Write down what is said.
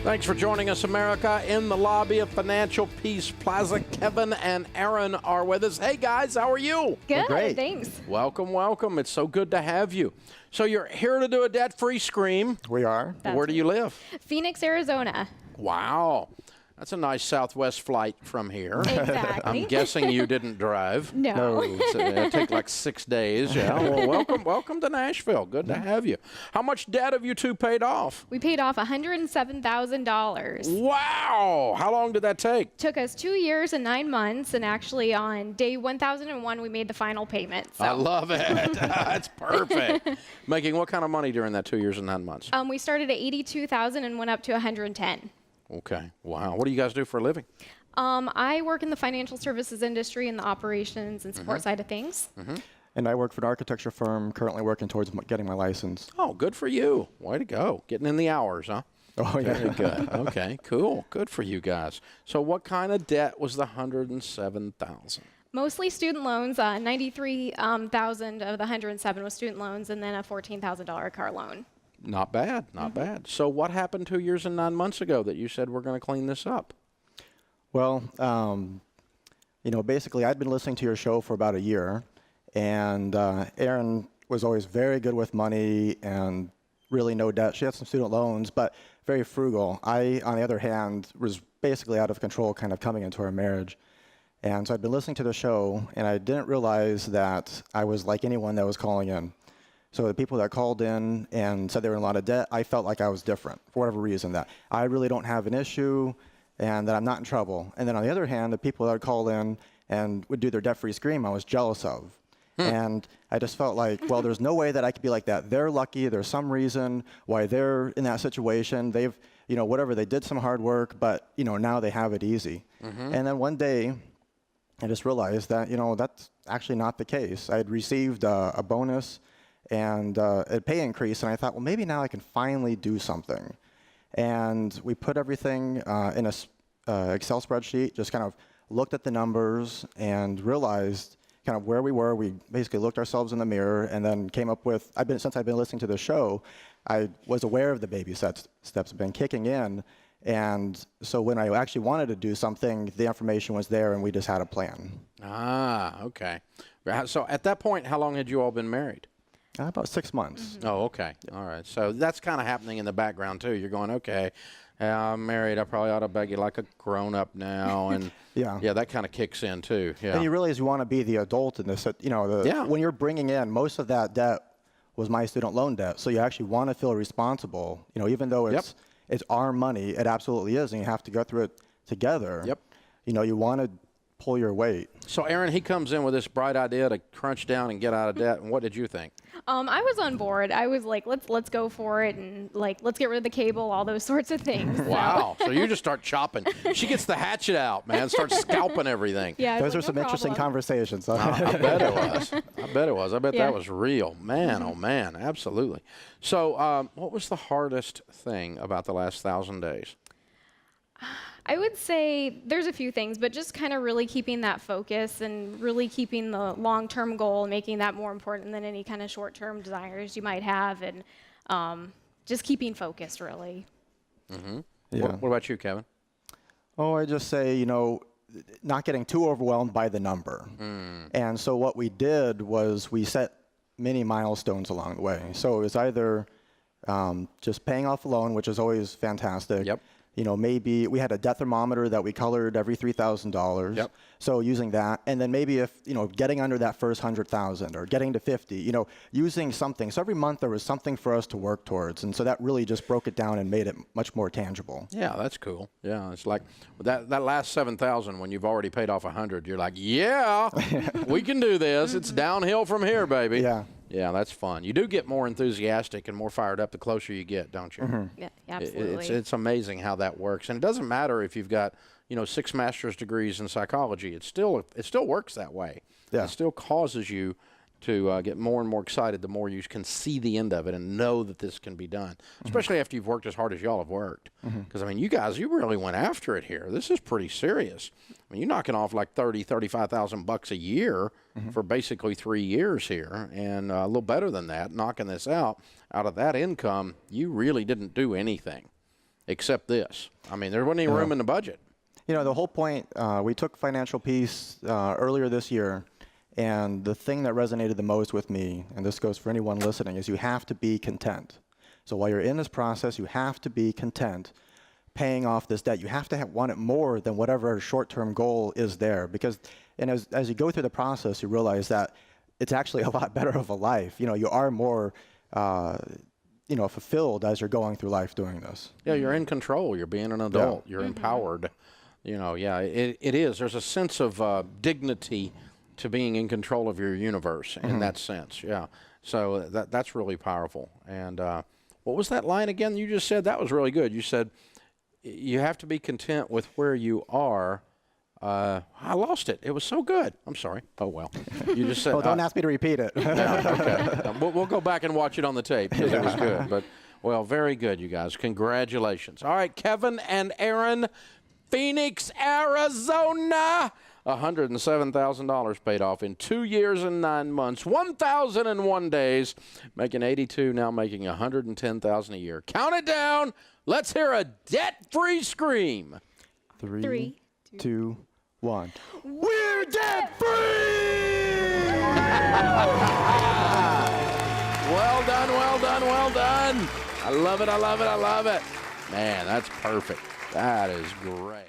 Thanks for joining us, America. In the lobby of Financial Peace Plaza, Kevin and Erin are with us. Hey, guys, how are you? Good, great. thanks. Welcome, welcome. It's so good to have you. So you're here to do a debt-free scream. We are. Where do you live? Phoenix, Arizona. Wow. That's a nice Southwest flight from here. Exactly. I'm guessing you didn't drive. No. It'll take like 6 days. Yeah. Well, welcome to Nashville. Good to have you. How much debt have you two paid off? We paid off $107,000. Wow. How long did that take? Took us 2 years and 9 months, and actually on day 1001, we made the final payment. So. I love it. That's perfect. Making what kind of money during that 2 years and 9 months? We started at $82,000 and went up to $110,000. Okay. Wow. What do you guys do for a living? I work in the financial services industry in the operations and support side of things. And I work for an architecture firm, currently working towards getting my license. Oh, good for you. Way to go. Getting in the hours, huh? Oh, yeah. Very good. Okay, cool. Good for you guys. So what kind of debt was the $107,000? Mostly student loans. $93,000 of the $107,000 was student loans, and then a $14,000 car loan. Not bad, not bad. So what happened 2 years and 9 months ago that you said we're going to clean this up? Well, basically I'd been listening to your show for about a year, and Erin was always very good with money and really no debt. She had some student loans, but very frugal. I, on the other hand, was basically out of control kind of coming into our marriage. And so I'd been listening to the show, and I didn't realize that I was like anyone that was calling in. So the people that called in and said they were in a lot of debt, I felt like I was different for whatever reason, that I really don't have an issue and that I'm not in trouble. And then on the other hand, the people that would call in and would do their debt-free scream, I was jealous of. And I just felt like, well, there's no way that I could be like that. They're lucky. There's some reason why they're in that situation. They've, whatever, they did some hard work, but, now they have it easy. And then one day, I just realized that, that's actually not the case. I had received a bonus and a pay increase, and I thought, well, maybe now I can finally do something. And we put everything in a Excel spreadsheet, just kind of looked at the numbers and realized kind of where we were. We basically looked ourselves in the mirror and then came up with, since I've been listening to the show, I was aware of the baby steps have been kicking in. And so when I actually wanted to do something, the information was there and we just had a plan. Ah, okay. So at that point, how long had you all been married? About 6 months. Oh, okay. All right. So that's kind of happening in the background, too. You're going, okay, I'm married. I probably ought to beg you like a grown-up now. And Yeah, that kind of kicks in, too. Yeah. And you realize you want to be the adult in this. When you're bringing in, most of that debt was my student loan debt. So you actually want to feel responsible. Even though it's our money, it absolutely is, and you have to go through it together. Yep. You want to pull your weight. So, Erin, he comes in with this bright idea to crunch down and get out of debt. And what did you think? I was on board. I was like, let's go for it, and let's get rid of the cable, all those sorts of things. Wow. So you just start chopping. She gets the hatchet out, man, starts scalping everything. Yeah, Those are some interesting conversations. I bet it was. I bet that was real. Man, oh, man, absolutely. So what was the hardest thing about the last 1,000 days? I would say there's a few things, but just kind of really keeping that focus and really keeping the long-term goal, making that more important than any kind of short-term desires you might have, and just keeping focused, really. Yeah. What about you, Kevin? Oh, I just say, not getting too overwhelmed by the number. And so what we did was we set many milestones along the way. So it was either just paying off a loan, which is always fantastic. Yep. Maybe we had a debt thermometer that we colored every $3,000. Yep. So using that, and then maybe if, getting under that first 100,000 or getting to 50, using something. So every month there was something for us to work towards. And so that really just broke it down and made it much more tangible. Yeah, that's cool. Yeah, it's like that last 7,000 when you've already paid off 100, you're like, yeah, we can do this. It's downhill from here, baby. Yeah. Yeah, that's fun. You do get more enthusiastic and more fired up the closer you get, don't you? Yeah, absolutely. It's amazing how that works. And it doesn't matter if you've got, 6 master's degrees in psychology. It still works that way. Yeah. It still causes you to get more and more excited the more you can see the end of it and know that this can be done, especially after you've worked as hard as y'all have worked. Because, you guys, you really went after it here. This is pretty serious. You're knocking off like $35,000 a year for basically 3 years here, and a little better than that, knocking this out of that income. You really didn't do anything. except this. I mean, there wasn't any room in the budget. You know, the whole point, we took financial peace earlier this year, and the thing that resonated the most with me, and this goes for anyone listening, is you have to be content. So while you're in this process, you have to be content paying off this debt. You have to want it more than whatever short-term goal is there. Because, and as you go through the process, you realize that it's actually a lot better of a life. You know, you are more fulfilled as you're going through life doing this. Yeah, you're in control. You're being an adult. You're empowered. You know, yeah, it is. There's a sense of dignity to being in control of your universe in that sense. Yeah. So that's really powerful. And what was that line again you just said? That was really good. You said you have to be content with where you are. I lost it. It was so good. I'm sorry. Oh, well. You just said. Well, don't ask me to repeat it. Yeah, okay. We'll go back and watch it on the tape because it was good. But, well, very good, you guys. Congratulations. All right, Kevin and Erin, Phoenix, Arizona. $107,000 paid off in 2 years and 9 months, 1,001 days, making 82, now making $110,000 a year. Count it down. Let's hear a debt-free scream. 3, 2, 1. We're debt-free! Well done, well done, well done. I love it, I love it, I love it. Man, that's perfect. That is great.